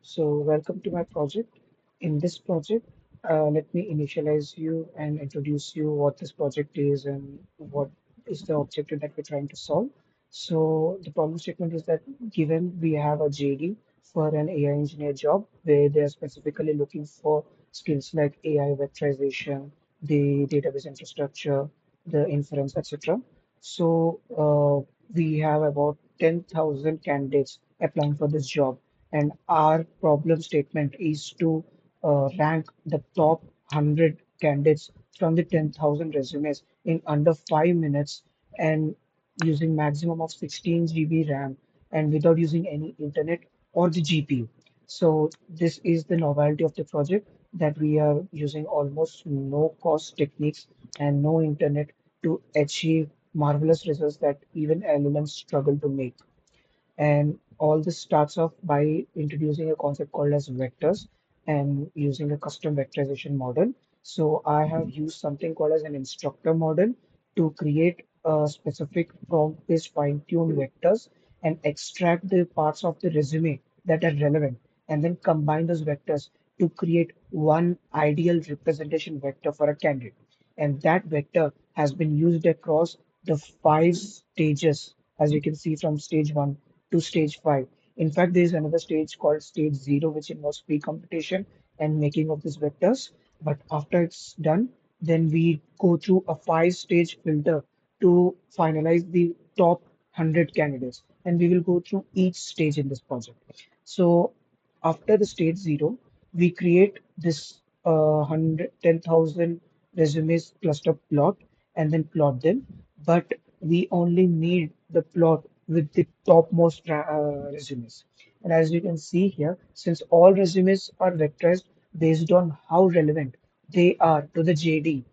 So welcome to my project. In this project, let me initialize you and introduce you what this project is and what is the objective that we're trying to solve. So the problem statement is that given we have a JD for an AI engineer job where they're specifically looking for skills like AI vectorization, the database infrastructure, the inference, etc. So we have about 10,000 candidates applying for this job, and our problem statement is to rank the top 100 candidates from the 10,000 resumes in under 5 minutes and using maximum of 16 GB RAM and without using any internet or the GPU. So this is the novelty of the project, that we are using almost no cost techniques and no internet to achieve marvelous results that even LLMs struggle to make. And all this starts off by introducing a concept called as vectors and using a custom vectorization model. So I have used something called as an instructor model to create a specific prompt-based fine-tuned vectors and extract the parts of the resume that are relevant and then combine those vectors to create one ideal representation vector for a candidate. And that vector has been used across the 5 stages, as you can see, from stage 1 to stage 5. In fact, there is another stage called stage 0, which involves pre-computation and making of these vectors. But after it's done, then we go through a 5 stage filter to finalize the top 100 candidates. And we will go through each stage in this project. So after the stage 0, we create this 10,000 resumes cluster plot and then plot them. But we only need the plot with the topmost resumes. And as you can see here, since all resumes are vectorized based on how relevant they are to the JD,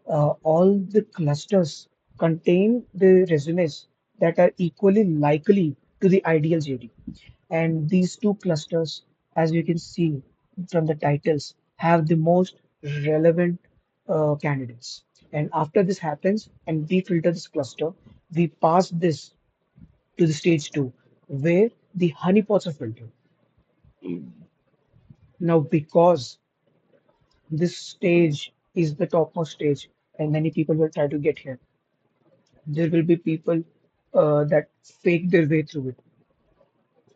all the clusters contain the resumes that are equally likely to the ideal JD. And these two clusters, as you can see from the titles, have the most relevant candidates. And after this happens, and we filter this cluster, we pass this to the stage 2, where the honeypots are filtered. Now, because this stage is the topmost stage, and many people will try to get here, there will be people that fake their way through it.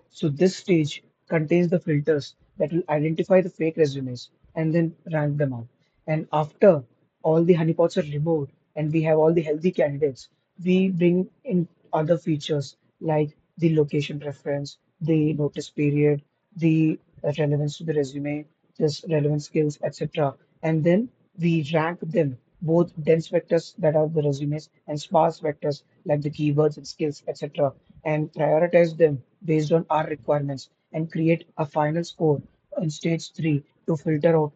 So this stage contains the filters that will identify the fake resumes and then rank them out. And after all the honeypots are removed and we have all the healthy candidates, we bring in other features like the location preference, the notice period, the relevance to the resume, just relevant skills, etc. And then we rank them, both dense vectors that are the resumes and sparse vectors like the keywords and skills, etc., and prioritize them based on our requirements and create a final score in stage 3 to filter out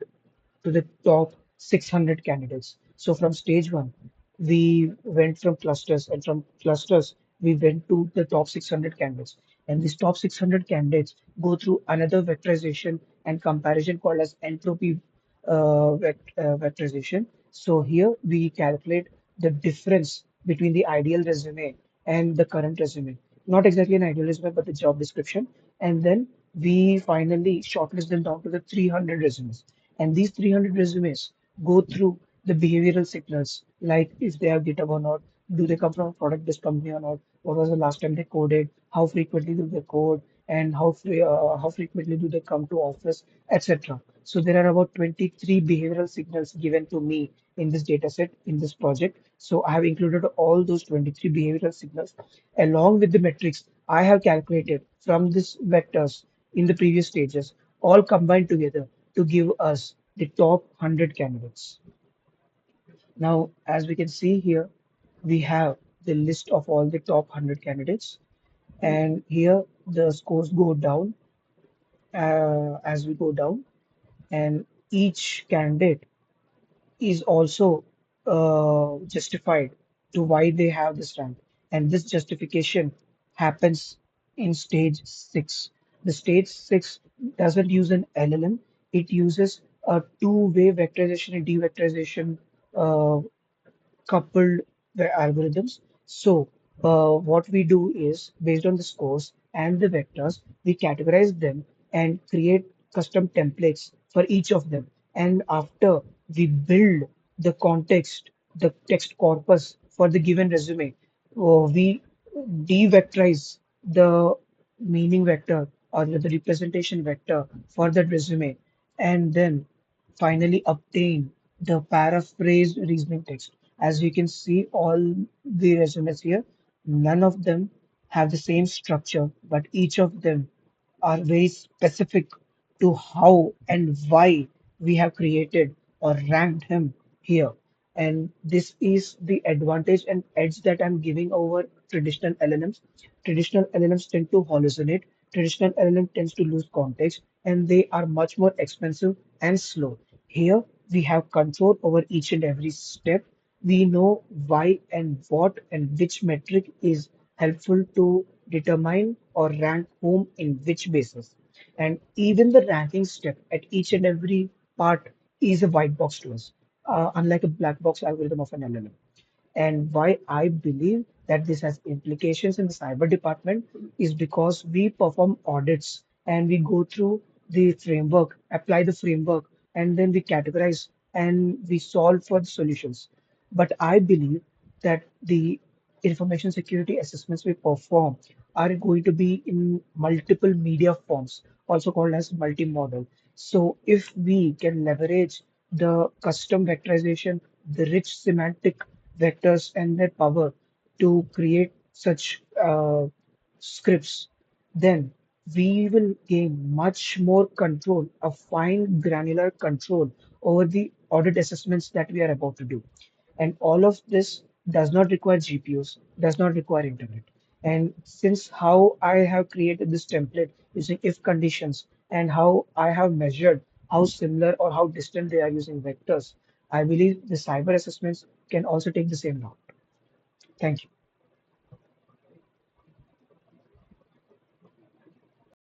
to the top 600 candidates. So from stage 1, we went from clusters, and from clusters, we went to the top 600 candidates. And these top 600 candidates go through another vectorization and comparison called as entropy vectorization. So here we calculate the difference between the ideal resume and the current resume. Not exactly an ideal resume, but the job description. And then we finally shortlist them down to the 300 resumes. And these 300 resumes go through the behavioral signals, like if they have GitHub or not, do they come from a product-based company or not, what was the last time they coded, how frequently do they code, and how frequently do they come to office, etc. So there are about 23 behavioral signals given to me in this data set in this project. So I have included all those 23 behavioral signals along with the metrics I have calculated from these vectors in the previous stages, all combined together to give us the top 100 candidates. Now, as we can see here, we have the list of all the top 100 candidates, and here the scores go down as we go down, and each candidate is also justified to why they have this rank. And this justification happens in stage 6. The stage 6 doesn't use an LLM, it uses a two-way vectorization and devectorization uh, coupled the algorithms. So what we do is based on the scores and the vectors, we categorize them and create custom templates for each of them. And after we build the context, the text corpus for the given resume, we devectorize the meaning vector or the representation vector for that resume, and then finally obtain the paraphrased reasoning text. As you can see, all the resumes here, none of them have the same structure, but each of them are very specific to how and why we have created or ranked him here. And this is the advantage and edge that I'm giving over traditional LLMs. Traditional LLMs tend to hallucinate. Traditional LLM tends to lose context, and they are much more expensive and slow. Here, we have control over each and every step. We know why and what and which metric is helpful to determine or rank whom in which basis. And even the ranking step at each and every part is a white box to us, unlike a black box algorithm of an LLM. And why I believe that this has implications in the cyber department is because we perform audits and we go through the framework, apply the framework, and then we categorize and we solve for the solutions. But I believe that the information security assessments we perform are going to be in multiple media forms, also called as multimodal. So if we can leverage the custom vectorization, the rich semantic vectors and their power to create such scripts, then we will gain much more control, a fine granular control over the audit assessments that we are about to do. And all of this does not require GPUs, does not require internet. And since how I have created this template using if conditions and how I have measured how similar or how distant they are using vectors, I believe the cyber assessments can also take the same route. Thank you.